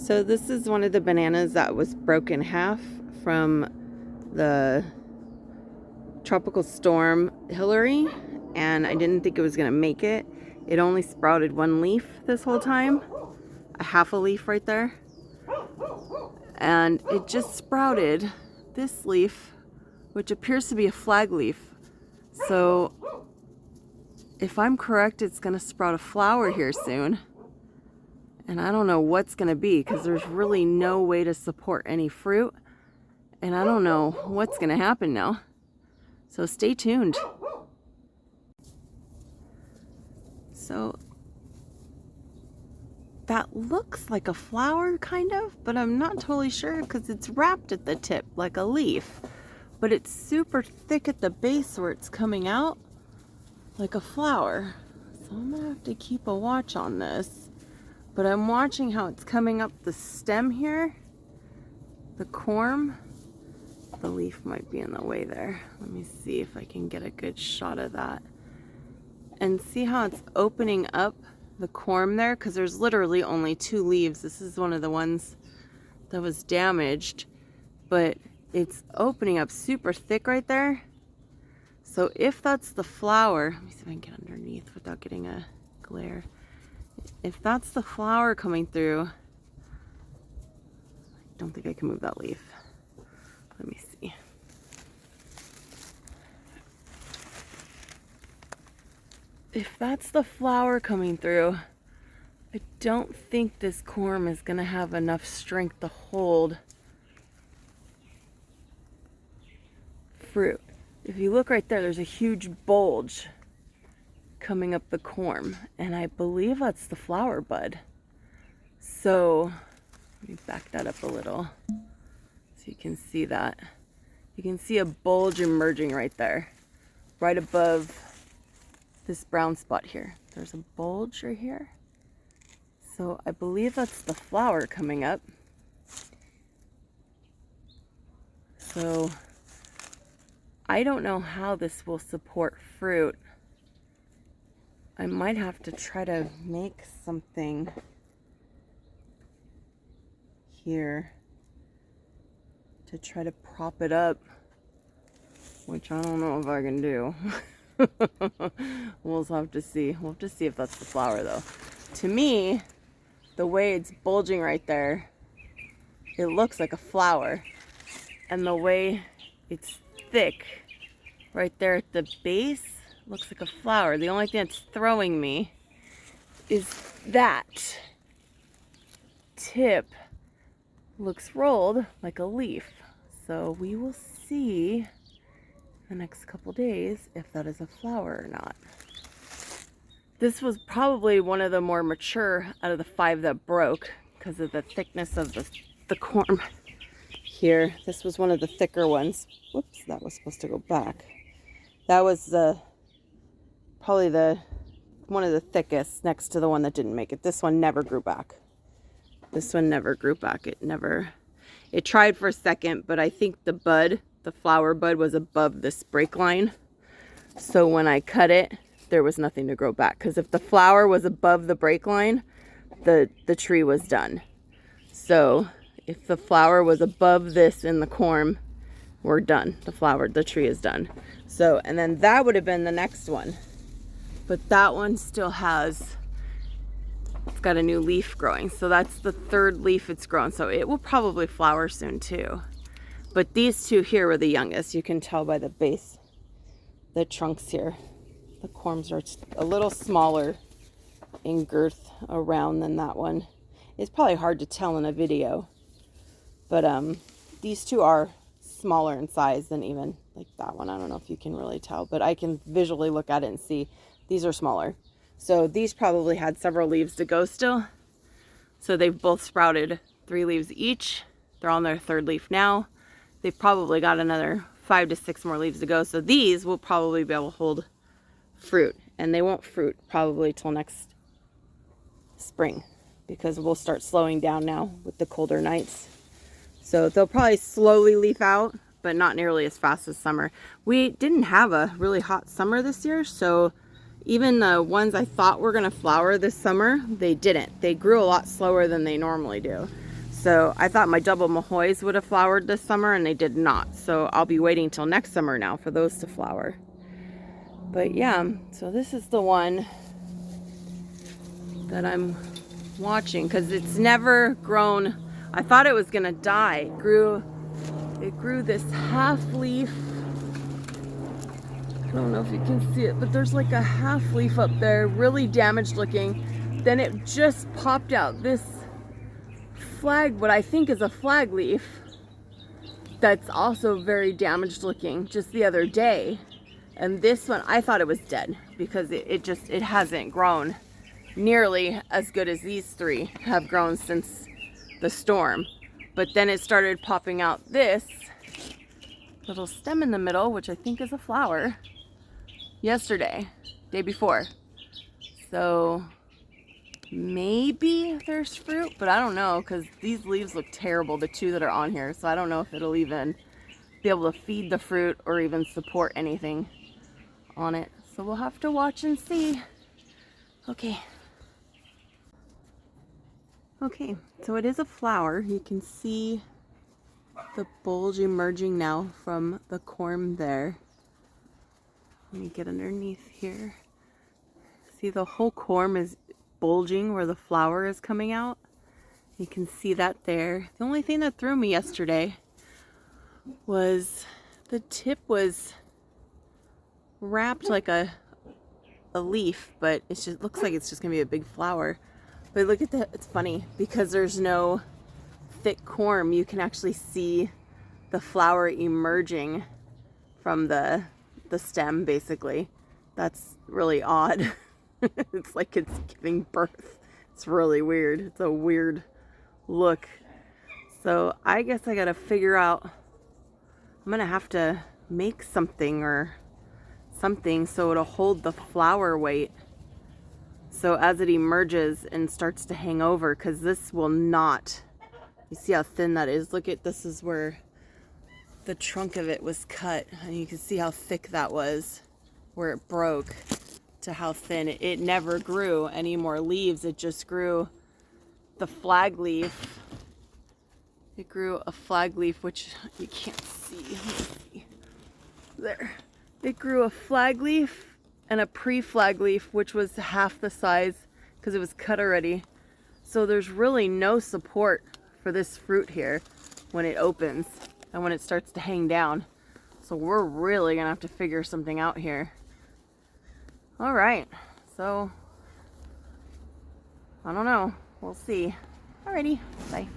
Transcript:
So this is one of the bananas that was broken in half from the tropical storm Hilary, and I didn't think it was gonna make it. It only sprouted one leaf this whole time, a half a leaf right there, and it just sprouted this leaf, which appears to be a flag leaf. So if I'm correct, it's gonna sprout a flower here soon. And I don't know what's gonna be because there's really no way to support any fruit. And I don't know what's gonna happen now. So stay tuned. So that looks like a flower kind of, but I'm not totally sure because it's wrapped at the tip like a leaf. But it's super thick at the base where it's coming out like a flower. So I'm gonna have to keep a watch on this. But I'm watching how it's coming up the stem here, the corm. The leaf might be in the way there. Let me see if I can get a good shot of that. And see how it's opening up the corm there? Because there's literally only 2 leaves. This is one of the ones that was damaged. But it's opening up super thick right there. So if that's the flower, let me see if I can get underneath without getting a glare. If that's the flower coming through, I don't think I can move that leaf. Let me see. If that's the flower coming through, I don't think this corm is going to have enough strength to hold fruit. If you look right there, there's a huge bulge coming up the corm, and I believe that's the flower bud. So let me back that up a little so you can see that. You can see a bulge emerging right there, right above this brown spot here. There's a bulge right here. So I believe that's the flower coming up. So I don't know how this will support fruit. I might have to try to make something here to try to prop it up, which I don't know if I can do. We'll have to see. We'll have to see if that's the flower though. To me, the way it's bulging right there, it looks like a flower. And the way it's thick right there at the base, looks like a flower. The only thing that's throwing me is that tip looks rolled like a leaf. So we will see the next couple days if that is a flower or not. This was probably one of the more mature out of the 5 that broke because of the thickness of the corm here. This was one of the thicker ones. Whoops, that was supposed to go back. That was probably one of the thickest next to the one that didn't make it. This one never grew back. This one never grew back. It tried for a second, but I think the flower bud was above this break line. So when I cut it, there was nothing to grow back. Because if the flower was above the break line, the tree was done. So if the flower was above this in the corm, we're done. The tree is done. So, and then that would have been the next one. But that one still it's got a new leaf growing. So that's the 3rd leaf it's grown. So it will probably flower soon too. But these 2 here were the youngest. You can tell by the base, the trunks here. The corms are a little smaller in girth around than that one. It's probably hard to tell in a video. But these 2 are smaller in size than even like that one. I don't know if you can really tell, but I can visually look at it and see these are smaller. So these probably had several leaves to go still. So they've both sprouted 3 leaves each. They're on their 3rd leaf now. They've probably got another 5 to 6 more leaves to go. So these will probably be able to hold fruit, and they won't fruit probably till next spring because we'll start slowing down now with the colder nights. So they'll probably slowly leaf out, but not nearly as fast as summer. We didn't have a really hot summer this year, so even the ones I thought were gonna flower this summer, they didn't. They grew a lot slower than they normally do. So I thought my double mahoys would have flowered this summer, and they did not. So I'll be waiting till next summer now for those to flower. But yeah, so this is the one that I'm watching, because it's never grown. I thought it was gonna die. It grew this half leaf. I don't know if you can see it, but there's like a half leaf up there, really damaged looking. Then it just popped out this flag, what I think is a flag leaf, that's also very damaged looking, just the other day. And this one, I thought it was dead, because it hasn't grown nearly as good as these three have grown since the storm. But then it started popping out this little stem in the middle, which I think is a flower, yesterday, day before. So maybe there's fruit, but I don't know, because these leaves look terrible, the two that are on here. So I don't know if it'll even be able to feed the fruit or even support anything on it. So we'll have to watch and see. Okay. Okay, so it is a flower. You can see the bulge emerging now from the corm there. Let me get underneath here. See, the whole corm is bulging where the flower is coming out. You can see that there. The only thing that threw me yesterday was the tip was wrapped like a leaf, but it just looks like it's just gonna be a big flower. But look at that, it's funny because there's no thick corm. You can actually see the flower emerging from the stem, basically. That's really odd. It's like it's giving birth. It's really weird. It's a weird look. So I guess I gotta figure out, I'm gonna have to make something or something so it'll hold the flower weight. So as it emerges and starts to hang over, because this will not, you see how thin that is? Look at, this is where the trunk of it was cut, and you can see how thick that was, where it broke to how thin. It never grew any more leaves. It just grew the flag leaf. It grew a flag leaf, which you can't see. Let me see. There. It grew a flag leaf and a pre-flag leaf, which was half the size because it was cut already. So there's really no support for this fruit here when it opens and when it starts to hang down. So we're really gonna have to figure something out here. All right, so I don't know, we'll see. Alrighty, bye.